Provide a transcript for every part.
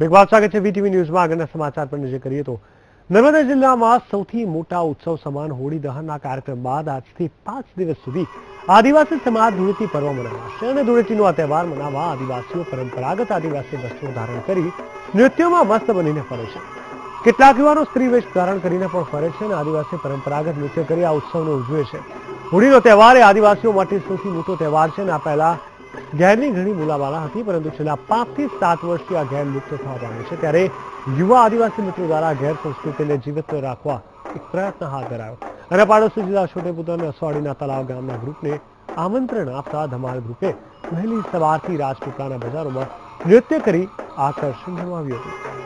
બ્રેકબાદ સ્વાગત છે વીટીવી ન્યૂઝમાં। આગળના સમાચાર પર નજર કરીએ તો નર્મદા જિલ્લામાં સૌથી મોટા ઉત્સવ સમાન હોળી દહનના કાર્યક્રમ બાદ આજથી 5 દિવસ સુધી આદિવાસી સમાજ ધૂળેટી પર્વ મનાવશે અને ધૂળેટીનો આ તહેવાર મનાવવા આદિવાસીઓ પરંપરાગત આદિવાસી વસ્ત્રો ધારણ કરી નૃત્યોમાં મસ્ત બનીને ફરે છે। કેટલાક યુવાનો સ્ત્રી વેશ ધારણ કરીને પણ ફરે છે અને આદિવાસી પરંપરાગત નૃત્ય કરી આ ઉત્સવને ઉજવે છે। હોળીનો તહેવાર એ આદિવાસીઓ માટે સૌથી મોટો તહેવાર છે અને આ પહેલા ઘેરની ઘણી બોલાબાલા હતી, પરંતુ છેલ્લા 5 થી 7 વર્ષથી આ ઘેર લુપ્ત થવા પામ્યું છે। ત્યારે યુવા આદિવાસી મિત્રો દ્વારા ઘેર સંસ્કૃતિને જીવંત રાખવા એક પ્રયત્ન હાથ ધરાયો અને પાડોશી જિલ્લા છોટેપુત્ર અને અસવાડીના તળાવ ગામના ગ્રુપને આમંત્રણ આપતા ધમાલ ગ્રુપે વહેલી સવારથી રાજપીપળાના બજારોમાં નૃત્ય કરી આકર્ષણ જમાવ્યું હતું।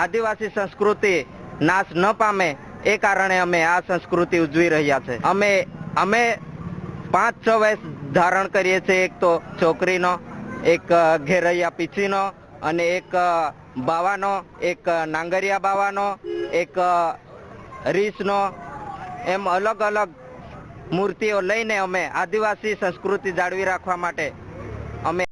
આદિવાસી સંસ્કૃતિ નાશ ન પામે એ કારણે અમે આ સંસ્કૃતિ ઉજવી રહ્યા છે। અમે 5-6 વેશ ધારણ કરીએ છીએ। એક તો છોકરીનો, એક ઘેરૈયા પીછીનો અને એક બાવાનો, એક નાંગરિયા બાવાનો, એક રીસનો, એમ અલગ અલગ મૂર્તિઓ લઈને અમે આદિવાસી સંસ્કૃતિ જાળવી રાખવા માટે અમે